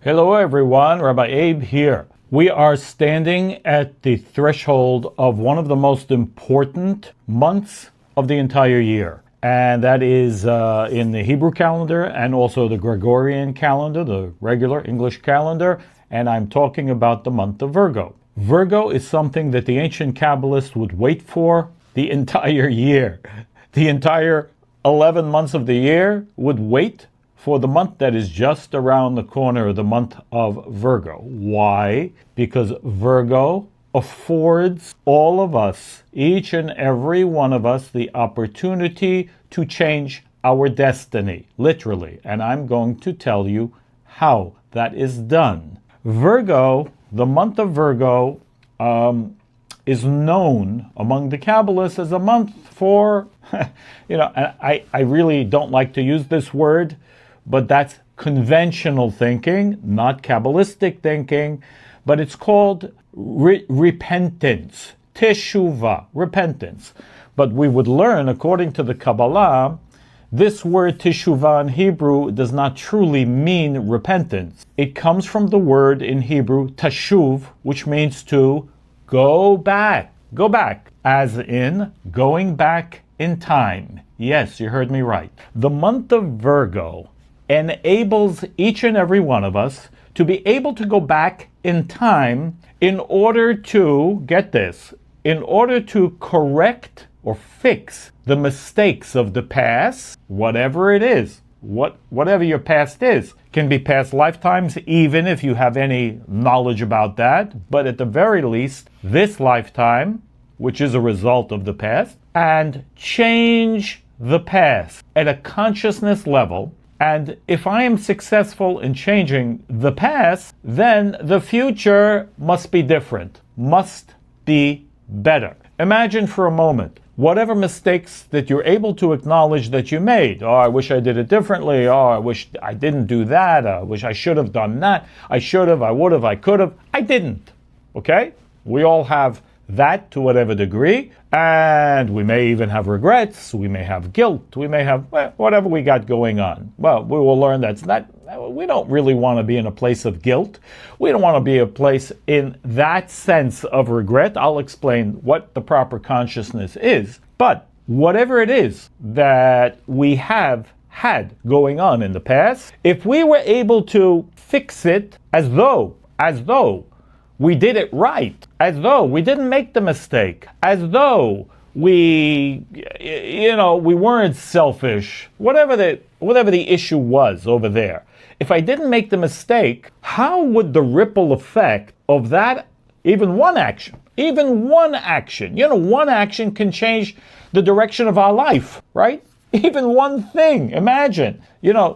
Hello everyone, Rabbi Abe here. We are standing at the threshold of one of the most important months of the entire year. And that is in the Hebrew calendar and also the Gregorian calendar, the regular English calendar. And I'm talking about the month of Virgo. Virgo is something that the ancient Kabbalists would wait for the entire year. The entire 11 months of the year would wait for the month that is just around the corner, the month of Virgo. Why? Because Virgo affords all of us, each and every one of us, the opportunity to change our destiny, literally. And I'm going to tell you how that is done. Virgo, the month of Virgo, is known among the Kabbalists as a month for, I really don't like to use this word, but that's conventional thinking, not Kabbalistic thinking, but it's called repentance, teshuva, repentance. But we would learn, according to the Kabbalah, this word teshuva in Hebrew does not truly mean repentance. It comes from the word in Hebrew, teshuv, which means to go back, as in going back in time. Yes, you heard me right. The month of Virgo enables each and every one of us to be able to go back in time in order to, get this, in order to correct or fix the mistakes of the past, whatever it is, whatever your past is. Can be past lifetimes, even if you have any knowledge about that, but at the very least, this lifetime, which is a result of the past, and change the past at a consciousness level. And if I am successful in changing the past, then the future must be different, must be better. Imagine for a moment, whatever mistakes that you're able to acknowledge that you made. Oh, I wish I did it differently. Oh, I wish I didn't do that. I wish I should have done that. I should have, I would have, I could have. I didn't. Okay? We all have that to whatever degree, and we may even have regrets, we may have guilt, we may have whatever we got going on. Well, we will learn we don't really want to be in a place of guilt. We don't want to be a place in that sense of regret. I'll explain what the proper consciousness is. But whatever it is that we have had going on in the past, if we were able to fix it as though we did it right, as though we didn't make the mistake, as though we weren't selfish, whatever the issue was over there. If I didn't make the mistake, how would the ripple effect of that, even one action, one action can change the direction of our life, right? Even one thing, imagine,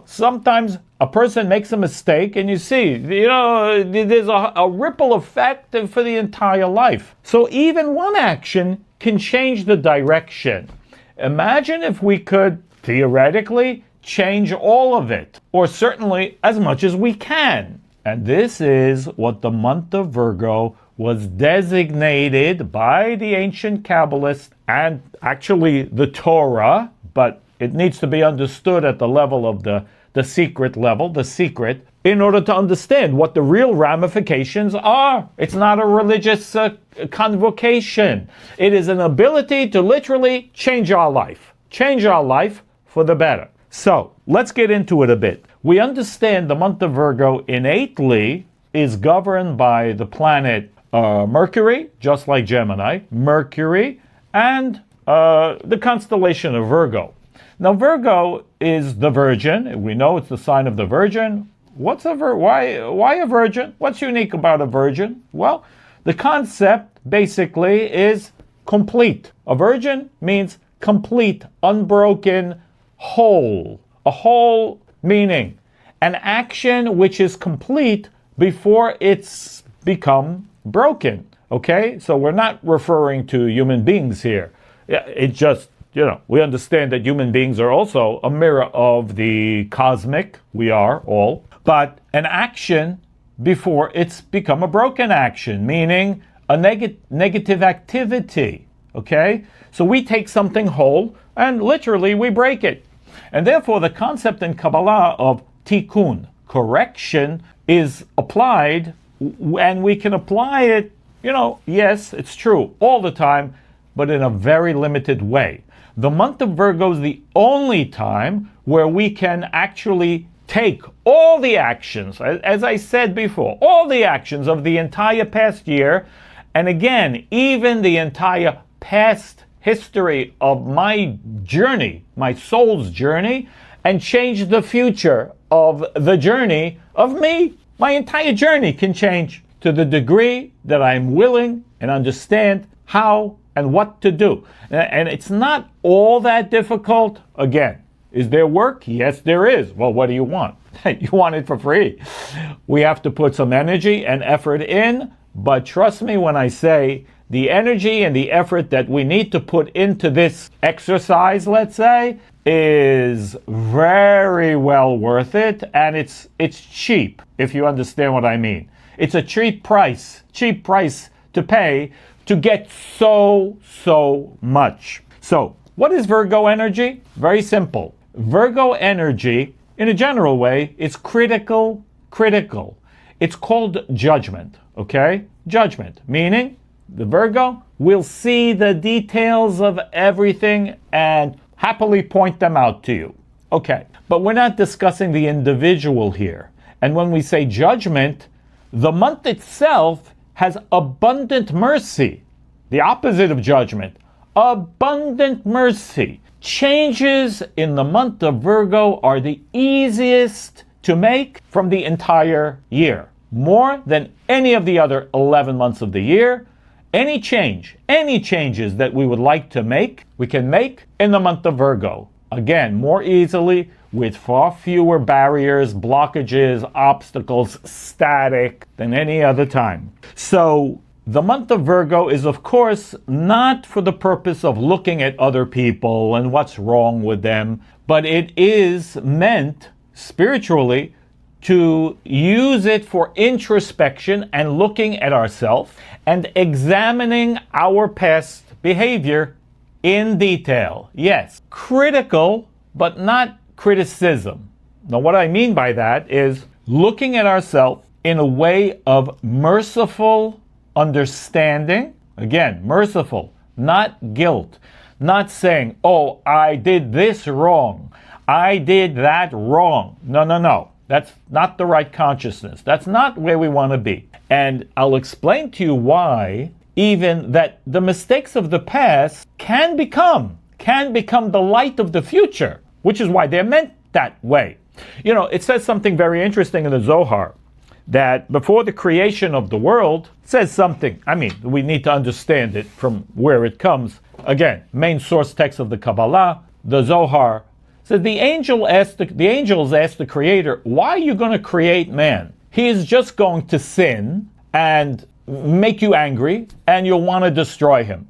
sometimes a person makes a mistake and you see, there's a ripple effect for the entire life. So even one action can change the direction. Imagine if we could, theoretically, change all of it, or certainly as much as we can. And this is what the month of Virgo was designated by the ancient Kabbalists and actually the Torah, but it needs to be understood at the level of the secret level, in order to understand what the real ramifications are. It's not a religious convocation. It is an ability to literally change our life for the better. So let's get into it a bit. We understand the month of Virgo innately is governed by the planet Mercury, just like Gemini, Mercury, and the constellation of Virgo. Now, Virgo is the Virgin. We know it's the sign of the Virgin. Why a virgin? What's unique about a virgin? Well, the concept basically is complete. A virgin means complete, unbroken, whole. A whole meaning an action which is complete before it's become broken. Okay? So we're not referring to human beings here. It just, we understand that human beings are also a mirror of the cosmic. We are all. But an action before it's become a broken action, meaning a negative activity. Okay? So we take something whole and literally we break it. And therefore the concept in Kabbalah of tikkun, correction, is applied, and we can apply it, yes, it's true, all the time, but in a very limited way. The month of Virgo is the only time where we can actually take all the actions, as I said before, all the actions of the entire past year, and again, even the entire past history of my journey, my soul's journey, and change the future of the journey of me. My entire journey can change to the degree that I'm willing and understand how and what to do. And it's not all that difficult. Again, is there work? Yes, there is. Well, what do you want? You want it for free. We have to put some energy and effort in, but trust me when I say the energy and the effort that we need to put into this exercise, let's say, is very well worth it, and it's cheap, if you understand what I mean. It's a cheap price to pay to get so much. So, what is Virgo energy? Very simple. Virgo energy, in a general way, is critical. It's called judgment, okay? Judgment, meaning the Virgo will see the details of everything and happily point them out to you. Okay, but we're not discussing the individual here. And when we say judgment, the month itself has abundant mercy. The opposite of judgment, abundant mercy. Changes in the month of Virgo are the easiest to make from the entire year. More than any of the other 11 months of the year. Any changes that we would like to make, we can make in the month of Virgo. Again, more easily, with far fewer barriers, blockages, obstacles, static than any other time. So, the month of Virgo is, of course, not for the purpose of looking at other people and what's wrong with them, but it is meant, spiritually, to use it for introspection and looking at ourselves and examining our past behavior in detail. Yes, critical, but not criticism. Now, what I mean by that is looking at ourselves in a way of merciful understanding. Again, merciful, not guilt. Not saying, oh, I did this wrong. I did that wrong. No. That's not the right consciousness. That's not where we want to be. And I'll explain to you why even that the mistakes of the past can become the light of the future, which is why they're meant that way. It says something very interesting in the Zohar, that before the creation of the world, says something. I mean, we need to understand it from where it comes. Again, main source text of the Kabbalah, the Zohar, says the angels asked the Creator, why are you going to create man? He is just going to sin and make you angry, and you'll want to destroy him.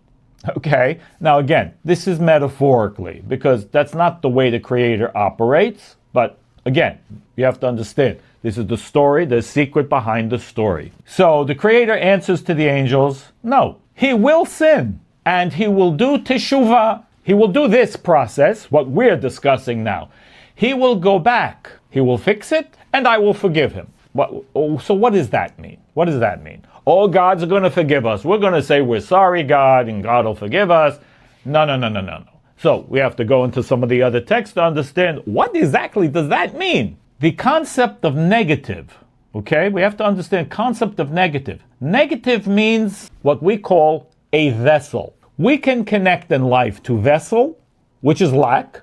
Okay? Now again, this is metaphorically, because that's not the way the Creator operates, but again, you have to understand, this is the story, the secret behind the story. So the Creator answers to the angels, no, he will sin, and he will do teshuva. He will do this process, what we're discussing now. He will go back, he will fix it, and I will forgive him. So what does that mean? What does that mean? Oh, God's going to forgive us. We're going to say we're sorry, God, and God will forgive us. No. So we have to go into some of the other texts to understand what exactly does that mean? The concept of negative, okay? We have to understand concept of negative. Negative means what we call a vessel. We can connect in life to vessel, which is lack,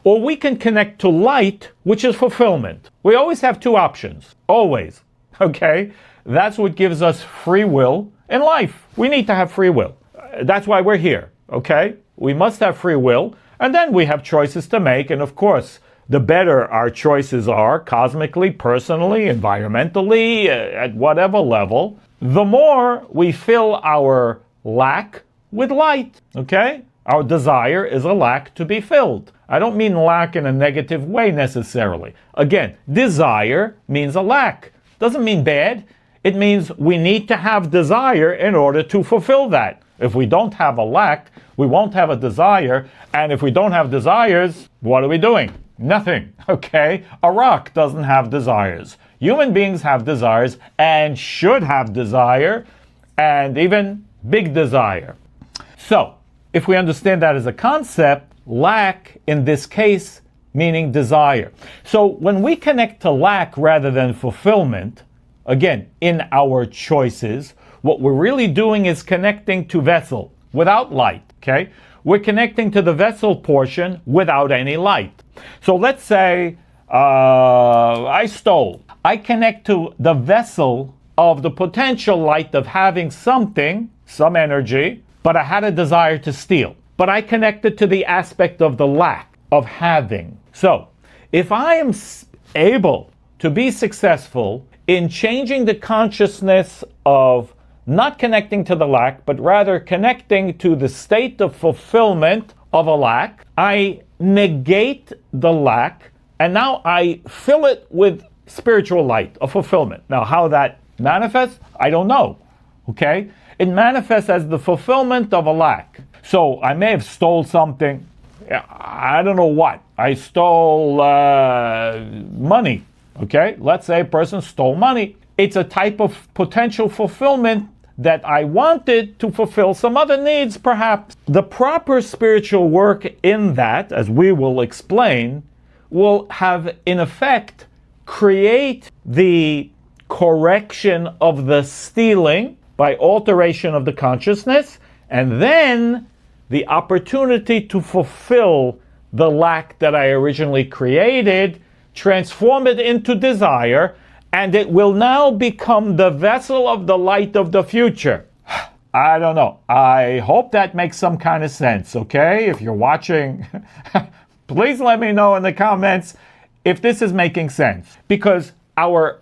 or we can connect to light, which is fulfillment. We always have two options. Always. Okay? That's what gives us free will in life. We need to have free will. That's why we're here. Okay? We must have free will, and then we have choices to make, and of course, the better our choices are, cosmically, personally, environmentally, at whatever level, the more we fill our lack with light, okay? Our desire is a lack to be filled. I don't mean lack in a negative way necessarily. Again, desire means a lack. Doesn't mean bad. It means we need to have desire in order to fulfill that. If we don't have a lack, we won't have a desire. And if we don't have desires, what are we doing? Nothing, okay? A rock doesn't have desires. Human beings have desires and should have desire, and even big desire. So, if we understand that as a concept, lack in this case meaning desire. So when we connect to lack rather than fulfillment, again, in our choices, what we're really doing is connecting to vessel without light, okay? We're connecting to the vessel portion without any light. So let's say I stole. I connect to the vessel of the potential light of having something, some energy, but I had a desire to steal. But I connected to the aspect of the lack of having. So if I am able to be successful in changing the consciousness of not connecting to the lack, but rather connecting to the state of fulfillment of a lack, I negate the lack, and now I fill it with spiritual light of fulfillment. Now, how that manifests, I don't know, okay? It manifests as the fulfillment of a lack. So I may have stole something, I don't know what. I stole money, okay? Let's say a person stole money. It's a type of potential fulfillment that I wanted to fulfill some other needs, perhaps. The proper spiritual work in that, as we will explain, will have, in effect, create the correction of the stealing by alteration of the consciousness, and then the opportunity to fulfill the lack that I originally created, transform it into desire, and it will now become the vessel of the light of the future. I don't know. I hope that makes some kind of sense, okay? If you're watching, please let me know in the comments if this is making sense. Because our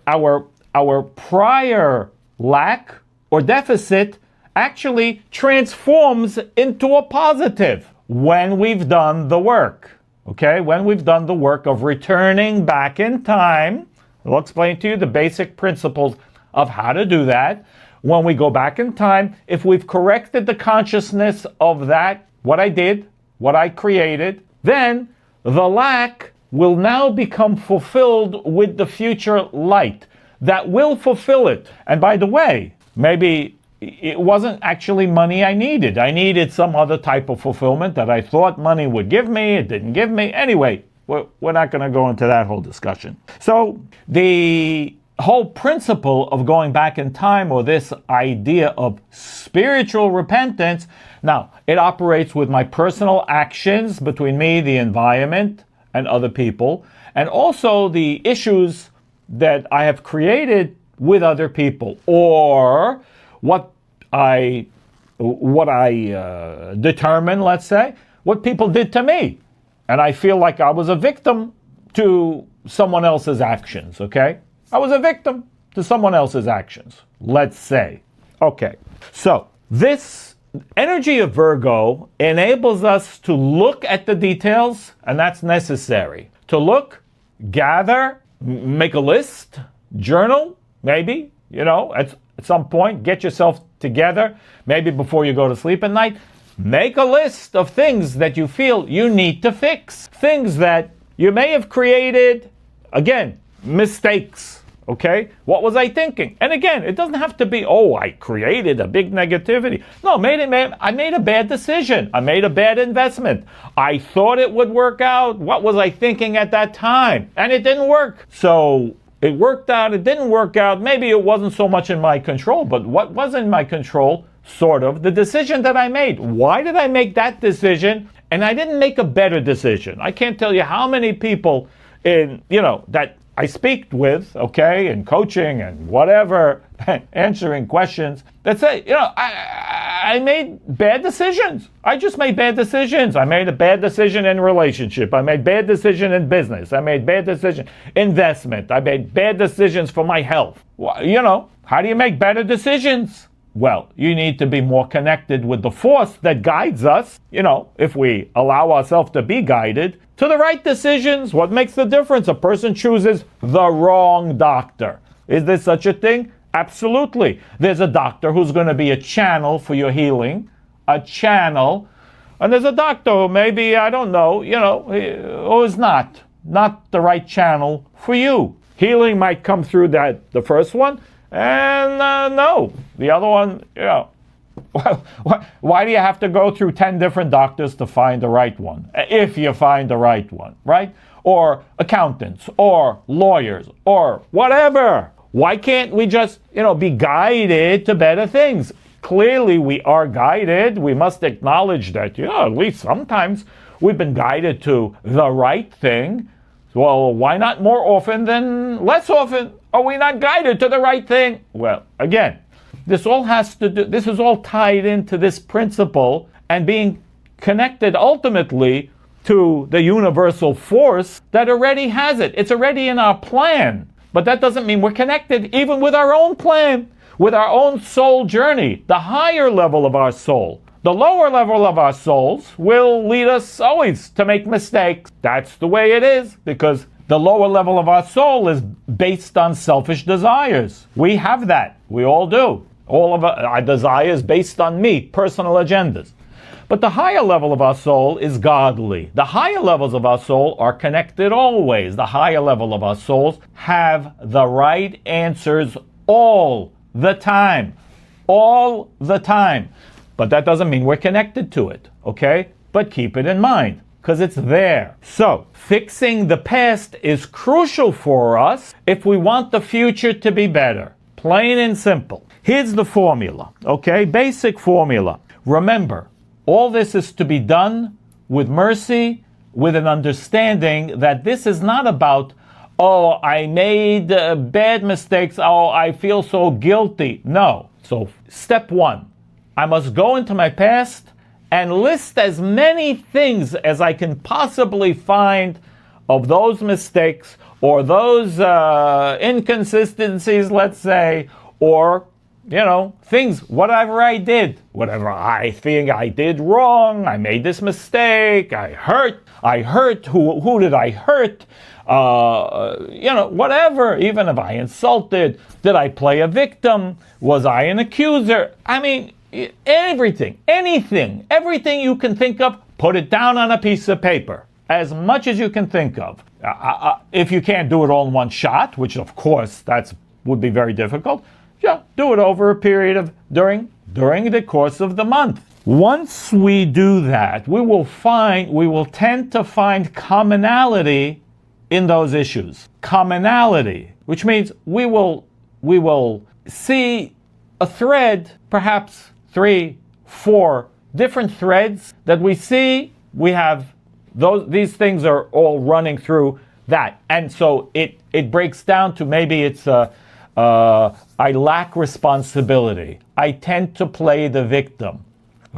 prior lack or deficit actually transforms into a positive when we've done the work, okay? When we've done the work of returning back in time. We'll explain to you the basic principles of how to do that. When we go back in time, if we've corrected the consciousness of that, what I did, what I created, then the lack will now become fulfilled with the future light that will fulfill it. And by the way, maybe it wasn't actually money I needed. I needed some other type of fulfillment that I thought money would give me. It didn't give me. Anyway, we're not going to go into that whole discussion. So the whole principle of going back in time, or this idea of spiritual repentance, now it operates with my personal actions between me, the environment, and other people, and also the issues that I have created with other people, or what I determine, let's say, what people did to me. And I feel like I was a victim to someone else's actions, okay? I was a victim to someone else's actions, let's say. Okay, so this energy of Virgo enables us to look at the details, and that's necessary. To look, gather, make a list, journal, maybe, at some point, get yourself together, maybe before you go to sleep at night. Make a list of things that you feel you need to fix. Things that you may have created, again, mistakes, okay? What was I thinking? And again, it doesn't have to be, I created a big negativity. No, I made a bad decision. I made a bad investment. I thought it would work out. What was I thinking at that time? And it didn't work. So it worked out, it didn't work out. Maybe it wasn't so much in my control, but what was in my control? Sort of the decision that I made. Why did I make that decision? And I didn't make a better decision. I can't tell you how many people that I speak with, okay, in coaching and whatever, answering questions that say, I made bad decisions. I just made bad decisions. I made a bad decision in relationship. I made bad decision in business. I made bad decision investment. I made bad decisions for my health. How do you make better decisions? Well, you need to be more connected with the force that guides us, if we allow ourselves to be guided to the right decisions. What makes the difference? A person chooses the wrong doctor. Is there such a thing? Absolutely. There's a doctor who's going to be a channel for your healing, a channel. And there's a doctor who maybe, I don't know, who is not the right channel for you. Healing might come through the first one, and no, the other one, why do you have to go through 10 different doctors to find the right one? If you find the right one, right? Or accountants, or lawyers, or whatever. Why can't we just, be guided to better things? Clearly we are guided. We must acknowledge that, at least sometimes we've been guided to the right thing. Well, why not more often than less often? Are we not guided to the right thing? Well, again, this is all tied into this principle and being connected ultimately to the universal force that already has it. It's already in our plan. But that doesn't mean we're connected even with our own plan, with our own soul journey, the higher level of our soul. The lower level of our souls will lead us always to make mistakes. That's the way it is, because the lower level of our soul is based on selfish desires. We have that. We all do. All of our desires based on me, personal agendas. But the higher level of our soul is godly. The higher levels of our soul are connected always. The higher level of our souls have the right answers all the time. All the time. But that doesn't mean we're connected to it, okay? But keep it in mind, because it's there. So, fixing the past is crucial for us if we want the future to be better. Plain and simple. Here's the formula, okay? Basic formula. Remember, all this is to be done with mercy, with an understanding that this is not about, oh, I made bad mistakes, oh, I feel so guilty. No. So, step one. I must go into my past and list as many things as I can possibly find of those mistakes or those inconsistencies, let's say, or, things, whatever I did, whatever I think I did wrong, I made this mistake, I hurt, who did I hurt? Whatever, even if I insulted, did I play a victim? Was I an accuser? I mean, everything you can think of, put it down on a piece of paper, as much as you can think of. If you can't do it all in one shot, which of course would be very difficult, do it over a period of during the course of the month. Once we do that, we will tend to find commonality in those issues. Commonality, which means we will see a thread, perhaps 3, 4 different threads that we see. We have these things are all running through that, and so it breaks down to maybe it's I lack responsibility. I tend to play the victim.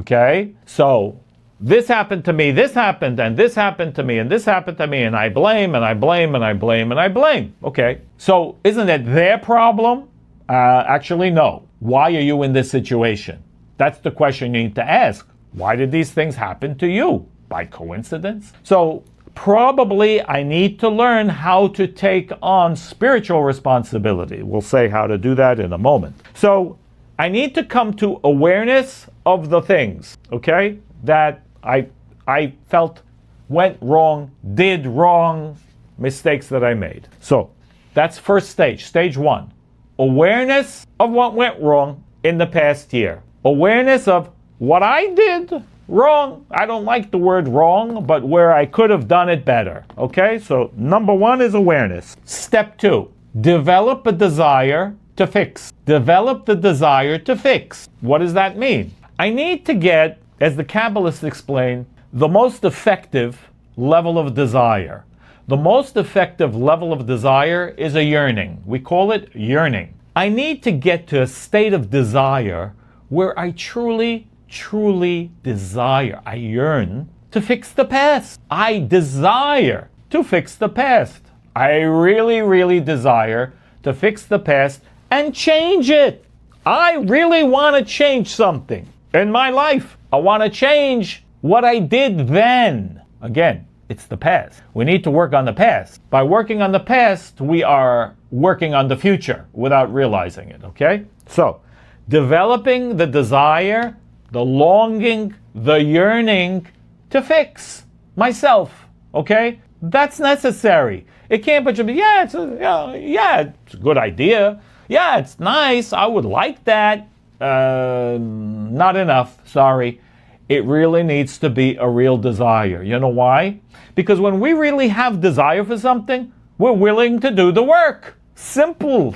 Okay, so this happened to me, this happened, and this happened to me, and this happened to me, and I blame, and I blame, and I blame, and I blame. Okay, so isn't it their problem? Actually, no. Why are you in this situation? That's the question you need to ask. Why did these things happen to you? By coincidence? So probably I need to learn how to take on spiritual responsibility. We'll say how to do that in a moment. So I need to come to awareness of the things, okay, that I felt went wrong, did wrong, mistakes that I made. So that's first stage, stage 1. Awareness of what went wrong in the past year. Awareness of what I did wrong. I don't like the word wrong, but where I could have done it better. Okay, so number 1 is awareness. Step 2, develop a desire to fix. Develop the desire to fix. What does that mean? I need to get, as the Kabbalists explain, the most effective level of desire. The most effective level of desire is a yearning. We call it yearning. I need to get to a state of desire where I truly desire. I yearn to fix the past. I desire to fix the past. I really desire to fix the past and change it. I really want to change something in my life. I want to change what I did then. Again, it's the past. We need to work on the past. By working on the past, we are working on the future without realizing it, okay? So, developing the desire, the longing, the yearning to fix myself, okay? That's necessary. It can't but just be, it's a good idea. Yeah, it's nice. I would like that. Not enough. Sorry. It really needs to be a real desire. You know why? Because when we really have desire for something, we're willing to do the work. Simple.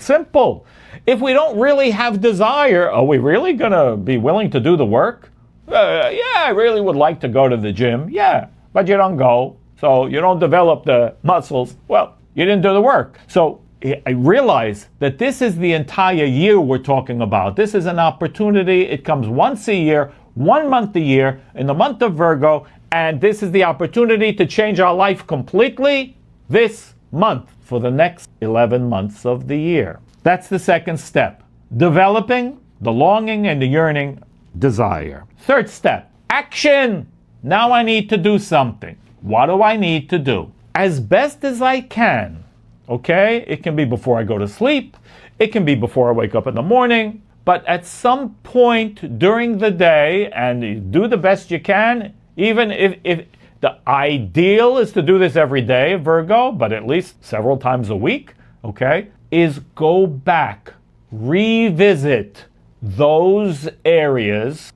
If we don't really have desire, are we really going to be willing to do the work? I really would like to go to the gym. Yeah, but you don't go. So you don't develop the muscles. Well, you didn't do the work. So I realize that this is the entire year we're talking about. This is an opportunity. It comes once a year, 1 month a year, in the month of Virgo, and this is the opportunity to change our life completely this month for the next 11 months of the year. That's the second step. Developing the longing and the yearning desire. Third step, action. Now I need to do something. What do I need to do? As best as I can. Okay? It can be before I go to sleep. It can be before I wake up in the morning. But at some point during the day, and you do the best you can, even if the ideal is to do this every day, Virgo, but at least several times a week, okay, is go back, revisit those areas,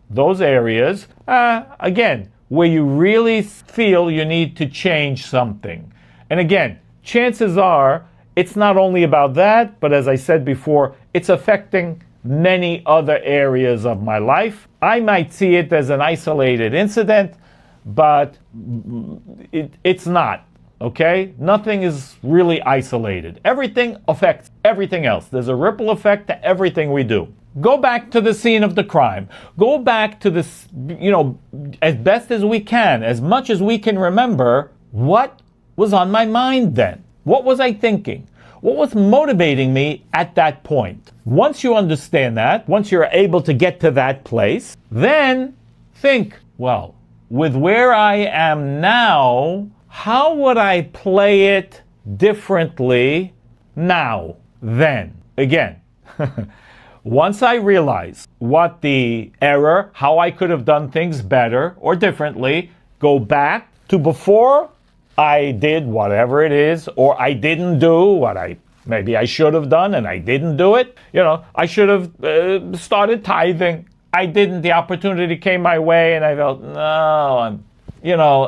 again, where you really feel you need to change something. And again, chances are it's not only about that, but as I said before, it's affecting many other areas of my life. I might see it as an isolated incident, but it's not, okay? Nothing is really isolated. Everything affects everything else. There's a ripple effect to everything we do. Go back to the scene of the crime. Go back to this, as best as we can, as much as we can remember, what was on my mind then? What was I thinking? What was motivating me at that point? Once you understand that, once you're able to get to that place, then think, well, with where I am now, how would I play it differently now, then? Again, once I realize what the error, how I could have done things better or differently, go back to before I did whatever it is, or I didn't do what maybe I should have done and I didn't do it. I should have started tithing. I didn't. The opportunity came my way and I felt,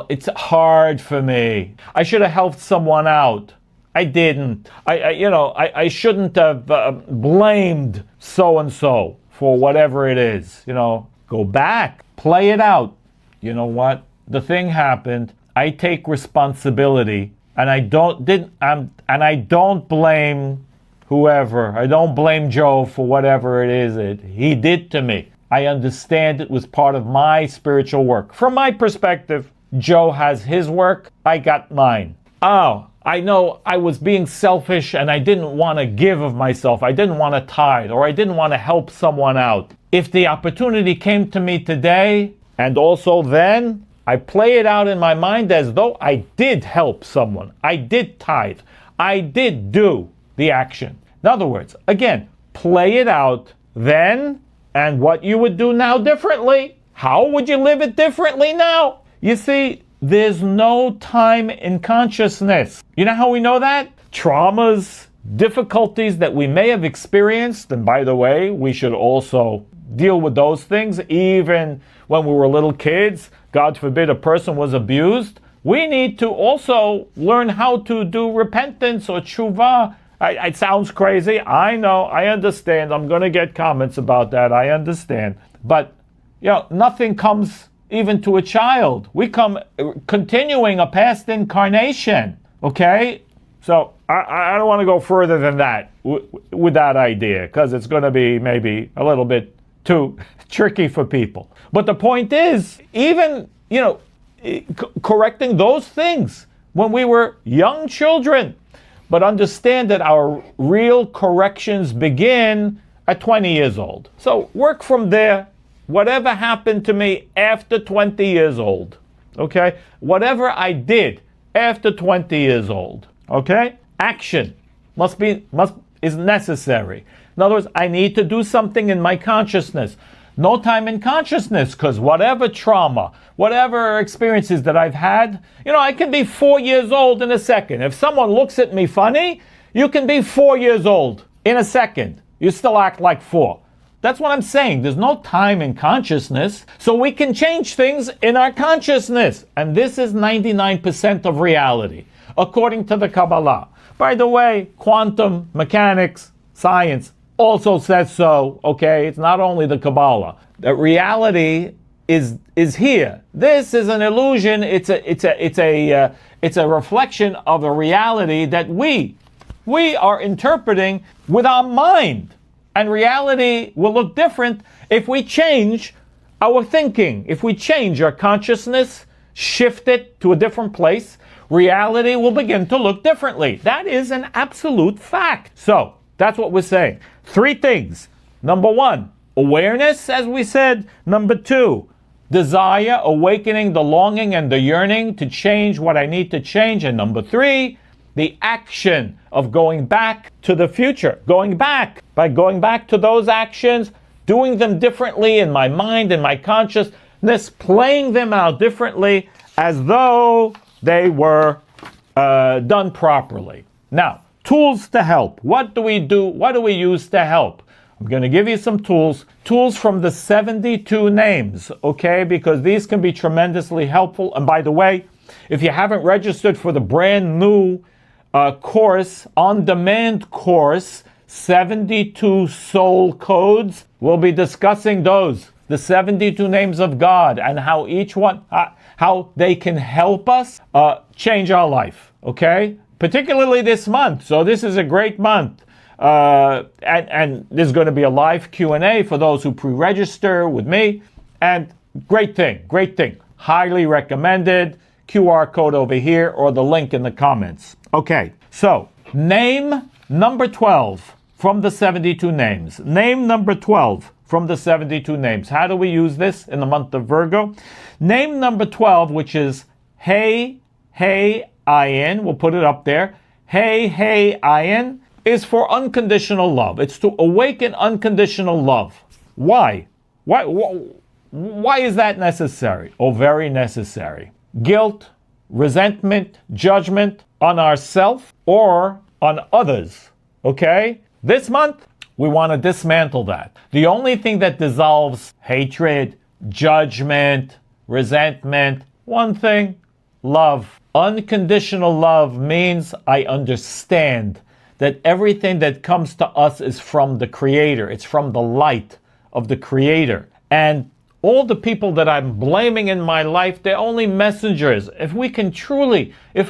it's hard for me. I should have helped someone out. I didn't. I shouldn't have blamed so-and-so for whatever it is. Go back, play it out. You know what? The thing happened. I take responsibility, and I don't blame whoever. I don't blame Joe for whatever it is he did to me. I understand it was part of my spiritual work. From my perspective, Joe has his work, I got mine. Oh, I know I was being selfish and I didn't want to give of myself. I didn't want to tithe, or I didn't want to help someone out. If the opportunity came to me today, and also then, I play it out in my mind as though I did help someone. I did tithe. I did do the action. In other words, again, play it out then, and what you would do now differently. How would you live it differently now? You see, there's no time in consciousness. You know how we know that? Traumas, difficulties that we may have experienced, and by the way, we should also deal with those things even when we were little kids. God forbid a person was abused. We need to also learn how to do repentance or teshuva. It sounds crazy. I know. I understand. I'm going to get comments about that. I understand. But, nothing comes even to a child. We come continuing a past incarnation. Okay? So I don't want to go further than that with that idea, because it's going to be maybe a little bit too tricky for people. But the point is, even, correcting those things when we were young children. But understand that our real corrections begin at 20 years old. So work from there. Whatever happened to me after 20 years old, okay? Whatever I did after 20 years old, okay? Action is necessary. In other words, I need to do something in my consciousness. No time in consciousness, because whatever trauma, whatever experiences that I've had, I can be 4 years old in a second. If someone looks at me funny, you can be 4 years old in a second. You still act like 4. That's what I'm saying. There's no time in consciousness, so we can change things in our consciousness. And this is 99% of reality, according to the Kabbalah. By the way, quantum mechanics, science, also says so, okay? It's not only the Kabbalah. That reality is here. This is an illusion. It's a reflection of a reality that we are interpreting with our mind. And reality will look different if we change our thinking. If we change our consciousness, shift it to a different place, reality will begin to look differently. That is an absolute fact. So, that's what we're saying. 3 things. Number 1, awareness, as we said. Number 2, desire, awakening the longing and the yearning to change what I need to change. And number 3, the action of going back to the future. By going back to those actions, doing them differently in my mind and my consciousness, playing them out differently as though they were done properly. Now, tools to help. What do we do? What do we use to help? I'm going to give you some tools. Tools from the 72 names, okay? Because these can be tremendously helpful. And by the way, if you haven't registered for the brand new course, on-demand course, 72 soul codes, we'll be discussing those, the 72 names of God, and how each one, how they can help us change our life, okay? Particularly this month. So this is a great month. And there's going to be a live Q&A for those who pre-register with me. And great thing. Highly recommended. QR code over here or the link in the comments. Okay, so name number 12 from the 72 names. Name number 12 from the 72 names. How do we use this in the month of Virgo? Name number 12, which is Hey, Ayin. We'll put it up there. Hey, Ayin is for unconditional love. It's to awaken unconditional love. Why? Why is that necessary? Oh, very necessary. Guilt, resentment, judgment on ourselves or on others, okay? This month, we want to dismantle that. The only thing that dissolves hatred, judgment, resentment, one thing, love. Unconditional love means I understand that everything that comes to us is from the Creator. It's from the light of the Creator. And all the people that I'm blaming in my life, they're only messengers. If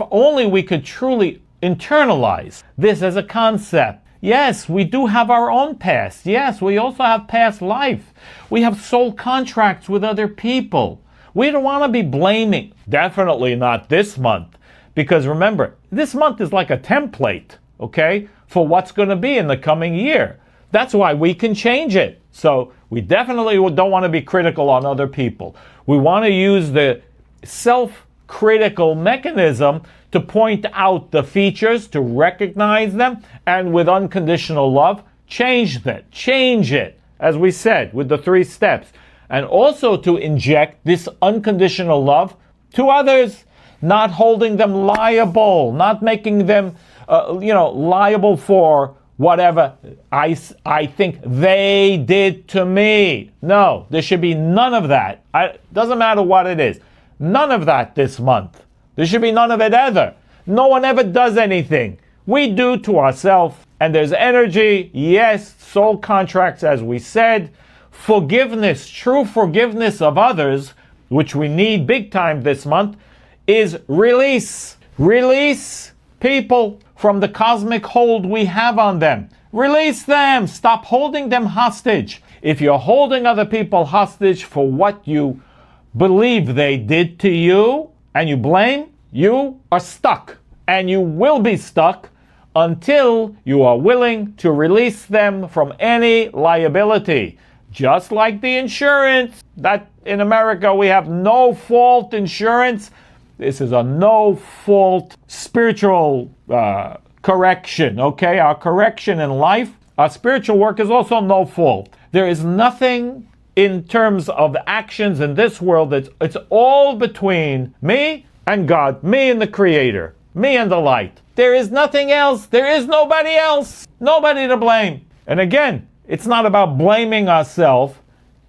only we could truly internalize this as a concept. Yes, we do have our own past. Yes, we also have past life. We have soul contracts with other people. We don't want to be blaming. Definitely not this month. Because remember, this month is like a template, okay, for what's going to be in the coming year. That's why we can change it. So we definitely don't want to be critical on other people. We want to use the self-critical mechanism to point out the features, to recognize them, and with unconditional love, change it, as we said, with the 3 steps. And also to inject this unconditional love to others, not holding them liable, not making them, liable for whatever I think they did to me. No, there should be none of that. Doesn't matter what it is. None of that this month. There should be none of it ever. No one ever does anything. We do to ourselves. And there's energy, yes, soul contracts, as we said. Forgiveness, true forgiveness of others, which we need big time this month, is release. Release people from the cosmic hold we have on them. Release them. Stop holding them hostage. If you're holding other people hostage for what you believe they did to you and you blame, you are stuck. And you will be stuck until you are willing to release them from any liability. Just like the insurance, that in America we have no fault insurance. This is a no fault spiritual correction, okay? Our correction in life, our spiritual work is also no fault. There is nothing in terms of actions in this world, it's all between me and God, me and the Creator, me and the light. There is nothing else. There is nobody else. Nobody to blame. And again, it's not about blaming ourselves.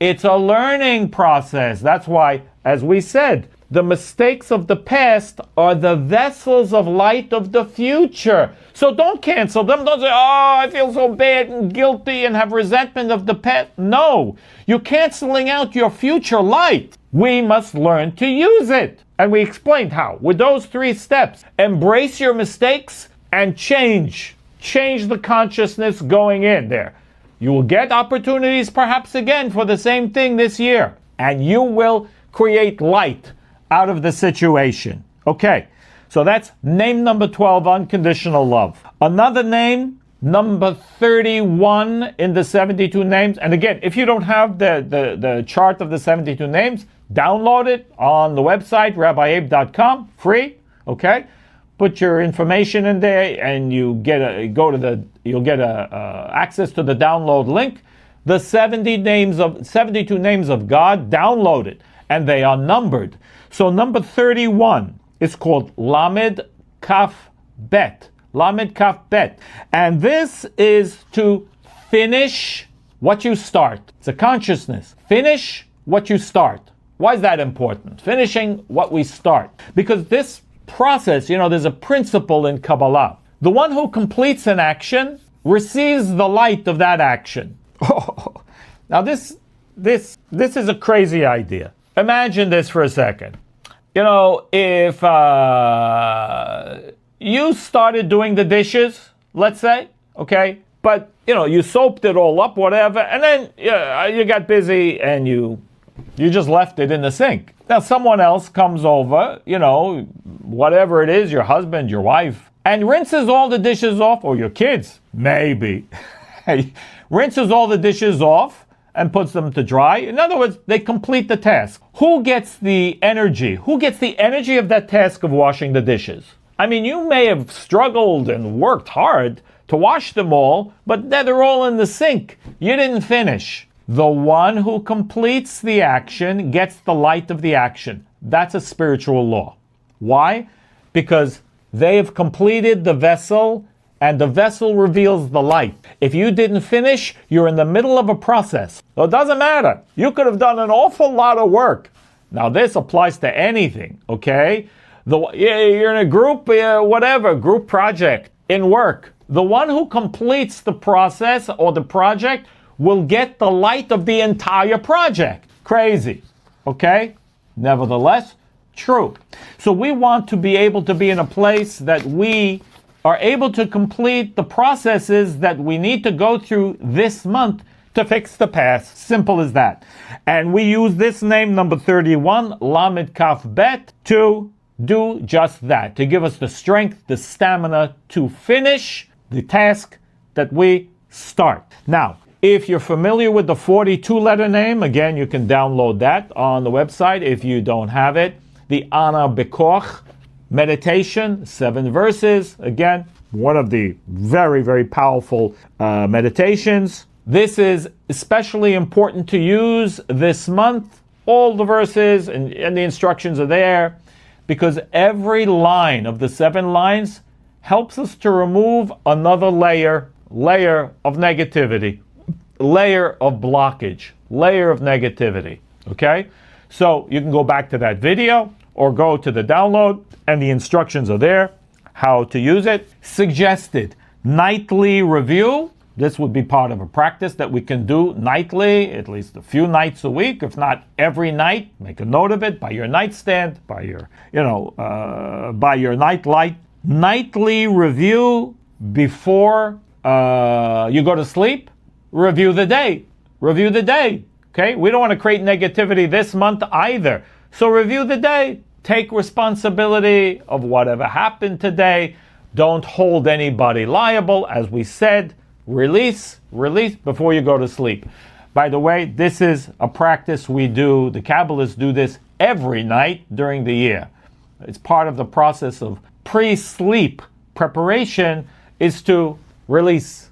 It's a learning process. That's why, as we said, the mistakes of the past are the vessels of light of the future. So don't cancel them. Don't say, oh, I feel so bad and guilty and have resentment of the past. No, you're canceling out your future light. We must learn to use it. And we explained how. With those 3 steps, embrace your mistakes and change. Change the consciousness going in there. You will get opportunities perhaps again for the same thing this year. And you will create light out of the situation. Okay, so that's name number 12, unconditional love. Another name, number 31 in the 72 names. And again, if you don't have the chart of the 72 names, download it on the website, rabbieabe.com, free, okay? Put your information in there and you get access to the download link. The 72 names of God, download it, and they are numbered. So number 31 is called Lamed Kaf Bet. Lamed Kaf Bet. And this is to finish what you start. It's a consciousness. Finish what you start. Why is that important? Finishing what we start. Because this process, there's a principle in Kabbalah. The one who completes an action receives the light of that action. Now this is a crazy idea. Imagine this for a second. If you started doing the dishes, let's say, okay, but you soaped it all up, whatever, and then you got busy and you just left it in the sink. Now someone else comes over, whatever it is, your husband, your wife, and rinses all the dishes off, or your kids, maybe, rinses all the dishes off and puts them to dry. In other words, they complete the task. Who gets the energy? Who gets the energy of that task of washing the dishes? I mean, you may have struggled and worked hard to wash them all, but they're all in the sink. You didn't finish. The one who completes the action gets the light of the action. That's a spiritual law. Why? Because they have completed the vessel, and the vessel reveals the light. If you didn't finish, you're in the middle of a process. So it doesn't matter. You could have done an awful lot of work. Now this applies to anything, okay? You're in a group, group project, in work. The one who completes the process or the project will get the light of the entire project. Crazy, okay? Nevertheless, true. So we want to be able to be in a place that we are able to complete the processes that we need to go through this month to fix the past. Simple as that. And we use this name, number 31, Lamed Kaf Bet, to do just that, to give us the strength, the stamina to finish the task that we start. Now, if you're familiar with the 42-letter name, again, you can download that on the website if you don't have it. The Ana Bekoch meditation, 7 verses. Again, one of the very, very powerful meditations. This is especially important to use this month. All the verses and the instructions are there because every line of the 7 lines helps us to remove another layer of negativity, layer of blockage, layer of negativity. Okay? So you can go back to that video or go to the download and the instructions are there, how to use it. Suggested nightly review. This would be part of a practice that we can do nightly, at least a few nights a week, if not every night. Make a note of it by your nightstand, by your, by your night light. Nightly review before you go to sleep. Review the day. Review the day. Okay? We don't want to create negativity this month either. So review the day. Take responsibility of whatever happened today. Don't hold anybody liable. As we said, release before you go to sleep. By the way, this is a practice we do. The Kabbalists do this every night during the year. It's part of the process of pre-sleep preparation is to release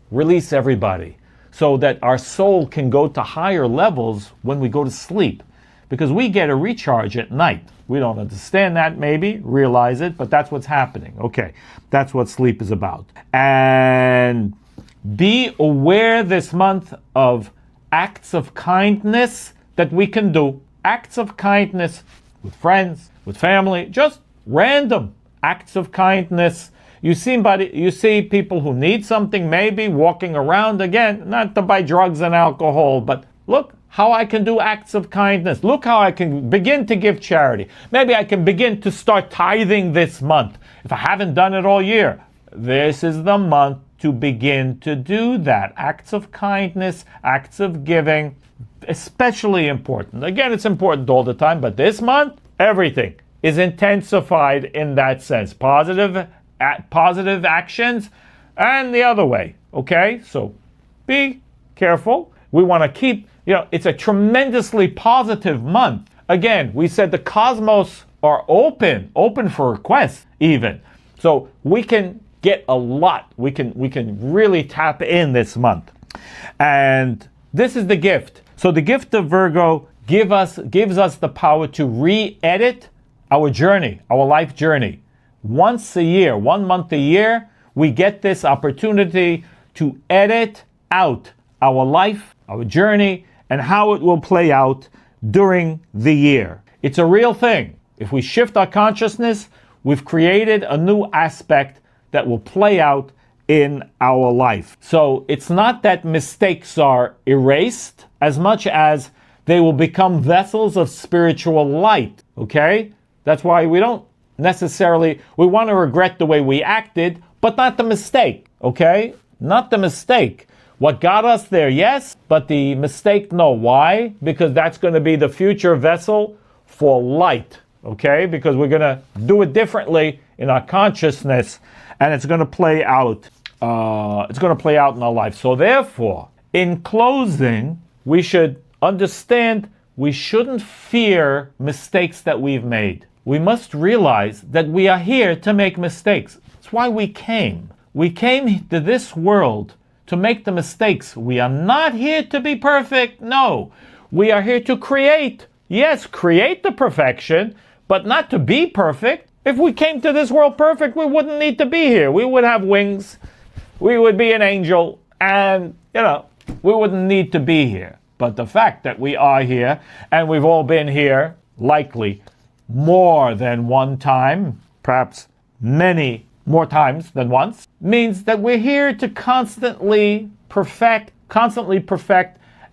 everybody. so that our soul can go to higher levels when we go to sleep. Because we get a recharge at night. We don't understand that, maybe, realize it, but that's what's happening. Okay, that's what sleep is about. And be aware this month of acts of kindness that we can do. Acts of kindness with friends, with family, just random acts of kindness. You see people who need something, maybe walking around, again, not to buy drugs and alcohol, but look how I can do acts of kindness. Look how I can begin to give charity. Maybe I can begin to start tithing this month. If I haven't done it all year, this is the month to begin to do that. Acts of kindness, acts of giving, especially important. Again, it's important all the time, but this month, everything is intensified in that sense. Positive actions and the other way. Okay, so be careful. We want to keep, it's a tremendously positive month. Again, we said the cosmos are open for requests even. So we can get a lot. We can really tap in this month. And this is the gift. So the gift of Virgo gives us the power to re-edit our journey, our life journey. Once a year, 1 month a year, we get this opportunity to edit out our life, our journey, and how it will play out during the year. It's a real thing. If we shift our consciousness, we've created a new aspect that will play out in our life. So it's not that mistakes are erased as much as they will become vessels of spiritual light, okay? That's why we don't necessarily, we want to regret the way we acted, but not the mistake, okay? Not the mistake. What got us there, yes, but the mistake, no. Why? Because that's going to be the future vessel for light, okay? Because we're going to do it differently in our consciousness, and it's going to play out. It's going to play out in our life. So therefore, in closing, we should understand we shouldn't fear mistakes that we've made. We must realize that we are here to make mistakes. That's why we came. We came to this world to make the mistakes. We are not here to be perfect. No. We are here to create. Yes, create the perfection, but not to be perfect. If we came to this world perfect, we wouldn't need to be here. We would have wings. We would be an angel. And, we wouldn't need to be here. But the fact that we are here, and we've all been here, likely, more than one time, perhaps many more times than once, means that we're here to constantly perfect,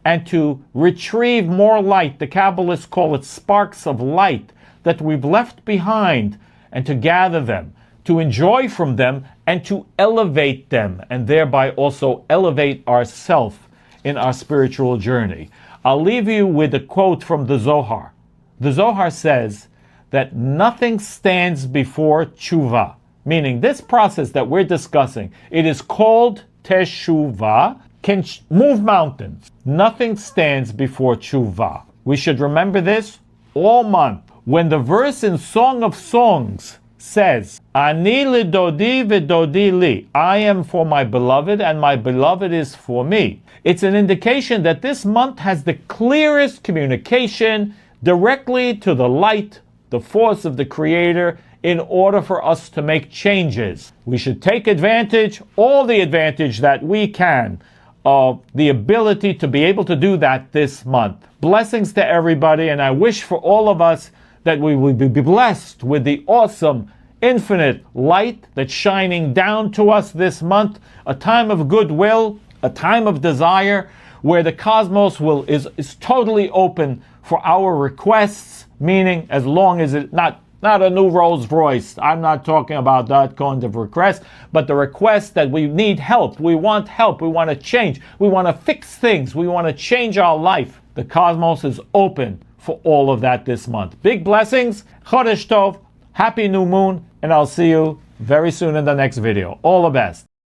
and to retrieve more light. The Kabbalists call it sparks of light that we've left behind, and to gather them, to enjoy from them, and to elevate them, and thereby also elevate ourselves in our spiritual journey. I'll leave you with a quote from the Zohar. The Zohar says that nothing stands before teshuva, meaning this process that we're discussing, it is called teshuva, can move mountains. Nothing stands before teshuva. We should remember this all month. When the verse in Song of Songs says, Ani lidodi v'dodi li, I am for my beloved and my beloved is for me, it's an indication that this month has the clearest communication directly to the light, the force of the Creator, in order for us to make changes. We should take advantage, all the advantage that we can, of the ability to be able to do that this month. Blessings to everybody, and I wish for all of us that we will be blessed with the awesome, infinite light that's shining down to us this month, a time of goodwill, a time of desire, where the cosmos is totally open for our requests, meaning as long as it's not a new Rolls Royce. I'm not talking about that kind of request, but the request that we need help, we want to change, we want to fix things, we want to change our life. The cosmos is open for all of that this month. Big blessings, Chodesh Tov, happy new moon, and I'll see you very soon in the next video. All the best.